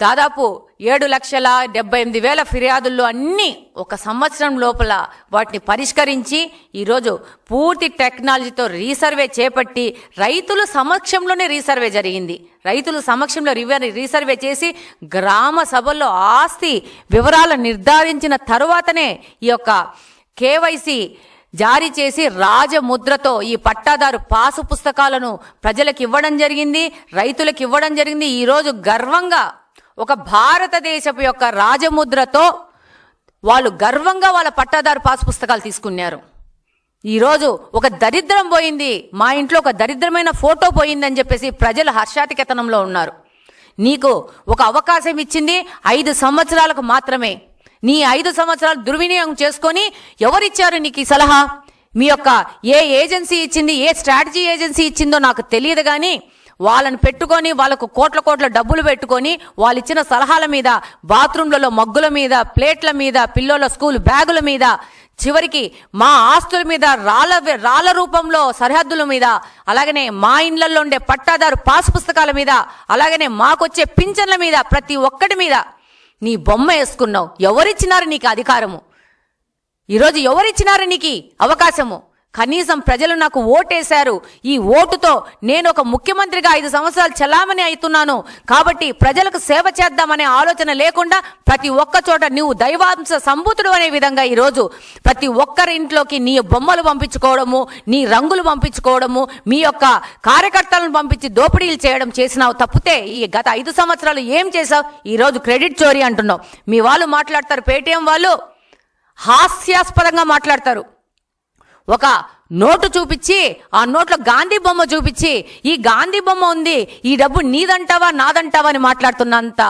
దాదాపు 7,78,000 ఫిర్యాదుల్లో అన్నీ ఒక సంవత్సరం లోపల వాటిని పరిష్కరించి ఈరోజు పూర్తి టెక్నాలజీతో రీసర్వే చేపట్టి రైతుల సమక్షంలోనే రీసర్వే జరిగింది. రైతుల సమక్షంలో రీసర్వే చేసి గ్రామ సభల్లో ఆస్తి వివరాలు నిర్ధారించిన తరువాతనే ఈ యొక్క కేవైసీ జారీ చేసి రాజముద్రతో ఈ పట్టాదారు పాసు పుస్తకాలను ప్రజలకు ఇవ్వడం జరిగింది, రైతులకు ఇవ్వడం జరిగింది. ఈరోజు గర్వంగా ఒక భారతదేశపు యొక్క రాజముద్రతో వాళ్ళు గర్వంగా వాళ్ళ పట్టాదారు పాసు పుస్తకాలు తీసుకున్నారు. ఈరోజు ఒక దరిద్రం పోయింది, మా ఇంట్లో ఒక దరిద్రమైన ఫోటో పోయిందని చెప్పేసి ప్రజలు హర్షాతికేతనంలో ఉన్నారు. నీకు ఒక అవకాశం ఇచ్చింది 5 సంవత్సరాలకు మాత్రమే. నీ 5 సంవత్సరాలు దుర్వినియోగం చేసుకొని ఎవరిచ్చారు నీకు ఈ సలహా? మీ యొక్క ఏ ఏజెన్సీ ఇచ్చింది, ఏ స్ట్రాటజీ ఏజెన్సీ ఇచ్చిందో నాకు తెలియదు, కానీ వాళ్ళని పెట్టుకొని వాళ్ళకు కోట్ల డబ్బులు పెట్టుకొని వాళ్ళు ఇచ్చిన సలహాల మీద, బాత్రూంలలో మగ్గుల మీద, ప్లేట్ల మీద, పిల్లల స్కూల్ బ్యాగుల మీద, చివరికి మా ఆస్తుల మీద రాళ్ల రూపంలో సరిహద్దుల మీద, అలాగనే మా ఇండ్లలో ఉండే పట్టాదారు పాస్ పుస్తకాల మీద, అలాగనే మాకొచ్చే పింఛన్ల మీద, ప్రతి ఒక్కటి మీద నీ బొమ్మ వేసుకున్నావు. ఎవరిచ్చినారు నీకు అధికారము? ఈరోజు ఎవరిచ్చినారు నీకు అవకాశము? కనీసం ప్రజలు నాకు ఓటేశారు, ఈ ఓటుతో నేను ఒక ముఖ్యమంత్రిగా 5 సంవత్సరాలు చలామణి అవుతున్నాను కాబట్టి ప్రజలకు సేవ చేద్దామనే ఆలోచన లేకుండా ప్రతి ఒక్క చోట నువ్వు దైవాంశ సంభూతుడు అనే విధంగా ఈరోజు ప్రతి ఒక్కరి ఇంట్లోకి నీ బొమ్మలు పంపించుకోవడము, నీ రంగులు పంపించుకోవడము, మీ యొక్క కార్యకర్తలను పంపించి దోపిడీలు చేయడం చేసినావు తప్పితే ఈ గత 5 సంవత్సరాలు ఏం చేసావు? ఈరోజు క్రెడిట్ చోరీ అంటున్నావు. మీ వాళ్ళు మాట్లాడతారు, పేటీఎం వాళ్ళు హాస్యాస్పదంగా మాట్లాడతారు. ఒక నోటు చూపించి ఆ నోట్లో గాంధీ బొమ్మ చూపించి ఈ గాంధీ బొమ్మ ఉంది, ఈ డబ్బు నీదంటావా నాదంటావా అని మాట్లాడుతున్నంత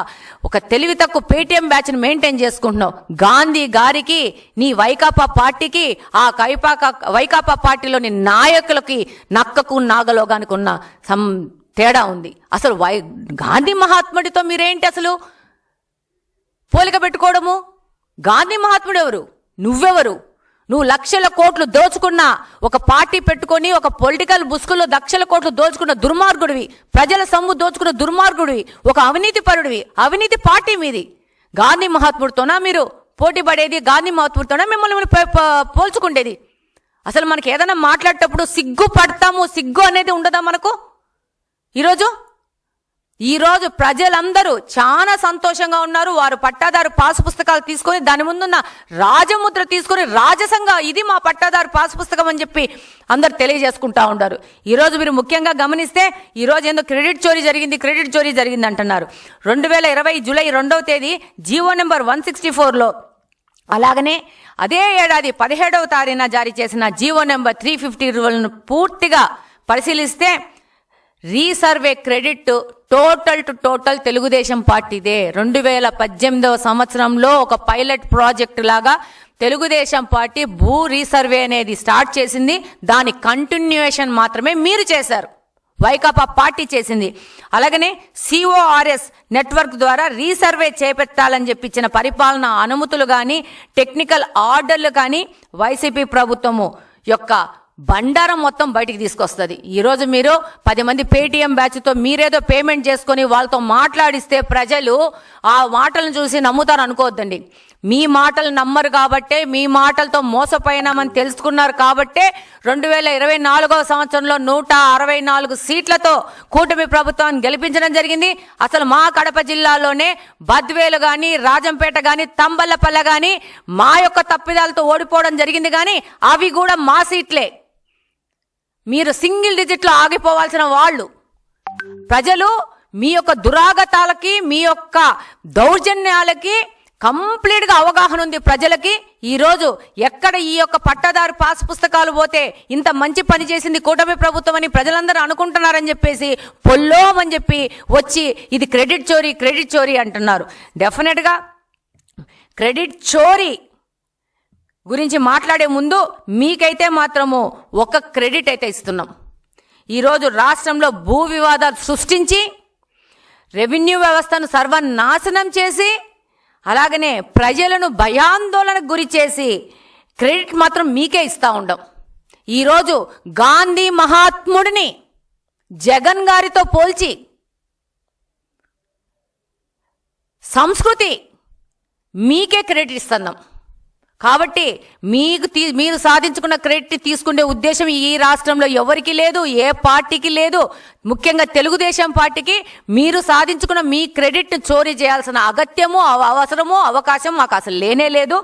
ఒక తెలివి తక్కువ పేటీఎం బ్యాచ్ని మెయింటైన్ చేసుకుంటున్నావు. గాంధీ గారికి, నీ వైకాపా పార్టీకి, ఆ వైకాపా పార్టీలోని నాయకులకి నక్కకు నాగలోగానికి ఉన్న తేడా ఉంది. అసలు గాంధీ మహాత్ముడితో మీరేంటి అసలు పోలిక పెట్టుకోవడము? గాంధీ మహాత్ముడు ఎవరు? నువ్వెవరు? నువ్వు లక్షల కోట్లు దోచుకున్న ఒక పార్టీ పెట్టుకొని ఒక పొలిటికల్ బుస్కుల్లో లక్షల కోట్లు దోచుకున్న దుర్మార్గుడివి, ప్రజల సొమ్ము దోచుకున్న దుర్మార్గుడివి, ఒక అవినీతి పరుడివి. అవినీతి పార్టీ మీది. గాంధీ మహాత్ముడితోనా మీరు పోటీ పడేది? గాంధీ మహాత్ముడితోనా మిమ్మల్ని పోల్చుకుండేది? అసలు మనకి ఏదైనా మాట్లాడేటప్పుడు సిగ్గు పడతాము, సిగ్గు అనేది ఉండదా మనకు? ఈరోజు ప్రజలందరూ చాలా సంతోషంగా ఉన్నారు. వారు పట్టాదారు పాసు పుస్తకాలు తీసుకొని దాని ముందున్న రాజముద్ర తీసుకొని రాజసంగా ఇది మా పట్టాదారు పాసు పుస్తకం అని చెప్పి అందరు తెలియజేసుకుంటా ఉంటారు. ఈరోజు మీరు ముఖ్యంగా గమనిస్తే ఈరోజు ఏందో క్రెడిట్ చోరీ జరిగింది అంటున్నారు. 2020 జూలై 2వ తేదీ జీవో నెంబర్ 164లో, అలాగనే అదే ఏడాది 17వ తారీఖున జారీ చేసిన జీవో నెంబర్ 350 పూర్తిగా పరిశీలిస్తే రీసర్వే క్రెడిట్ టోటల్ తెలుగుదేశం పార్టీదే. 2018వ సంవత్సరంలో ఒక పైలట్ ప్రాజెక్ట్ లాగా తెలుగుదేశం పార్టీ భూ రీసర్వే అనేది స్టార్ట్ చేసింది. దాని కంటిన్యూయేషన్ మాత్రమే మీరు చేశారు, వైకాపా పార్టీ చేసింది. అలాగనే సిఓఆర్ఎస్ నెట్వర్క్ ద్వారా రీసర్వే చేపట్టాలని చెప్పి ఇచ్చిన పరిపాలన అనుమతులు కానీ టెక్నికల్ ఆర్డర్లు కానీ వైసీపీ ప్రభుత్వము యొక్క బండారం మొత్తం బయటికి తీసుకొస్తుంది. ఈరోజు మీరు 10 మంది పేటీఎం బ్యాచ్తో మీరేదో పేమెంట్ చేసుకొని వాళ్ళతో మాట్లాడిస్తే ప్రజలు ఆ మాటలను చూసి నమ్ముతారు అనుకోవద్దండి. మీ మాటలు నమ్మరు కాబట్టే, మీ మాటలతో మోసపోయినామని తెలుసుకున్నారు కాబట్టే 2024వ సంవత్సరంలో 164 సీట్లతో కూటమి ప్రభుత్వాన్ని గెలిపించడం జరిగింది. అసలు మా కడప జిల్లాలోనే బద్వేలు కానీ, రాజంపేట కానీ, తంబల్లపల్లె కానీ మా యొక్క తప్పిదాలతో ఓడిపోవడం జరిగింది. కానీ అవి కూడా మా సీట్లే. మీరు సింగిల్ డిజిట్లో ఆగిపోవాల్సిన వాళ్ళు. ప్రజలు మీ యొక్క దురాగతాలకి, మీ యొక్క దౌర్జన్యాలకి కంప్లీట్గా అవగాహన ఉంది ప్రజలకి. ఈరోజు ఎక్కడ ఈ యొక్క పట్టాదారు పాస్ పుస్తకాలు పోతే ఇంత మంచి పని చేసింది కూటమి ప్రభుత్వం అని ప్రజలందరూ అనుకుంటున్నారని చెప్పేసి పొల్లోమని చెప్పి వచ్చి ఇది క్రెడిట్ చోరీ అంటున్నారు. డెఫినెట్గా క్రెడిట్ చోరీ గురించి మాట్లాడే ముందు మీకైతే మాత్రము ఒక క్రెడిట్ అయితే ఇస్తున్నాం. ఈరోజు రాష్ట్రంలో భూ వివాదాలు సృష్టించి రెవెన్యూ వ్యవస్థను సర్వనాశనం చేసి అలాగనే ప్రజలను భయాందోళనకు గురి చేసి క్రెడిట్ మాత్రం మీకే ఇస్తూ ఉండం. ఈరోజు గాంధీ మహాత్ముడిని జగన్ గారితో పోల్చి సంస్కృతి మీకే క్రెడిట్ ఇస్తున్నాం. కాబట్టి మీరు సాధించుకున్న క్రెడిట్ తీసుకునే ఉద్దేశం ఈ రాష్ట్రంలో ఎవరికి లేదు, ఏ పార్టీకి లేదు. ముఖ్యంగా తెలుగుదేశం పార్టీకి మీరు సాధించుకున్న మీ క్రెడిట్ చోరీ చేయాల్సిన అగత్యము, అవసరము, అవకాశం మాకు అసలు లేనే లేదు.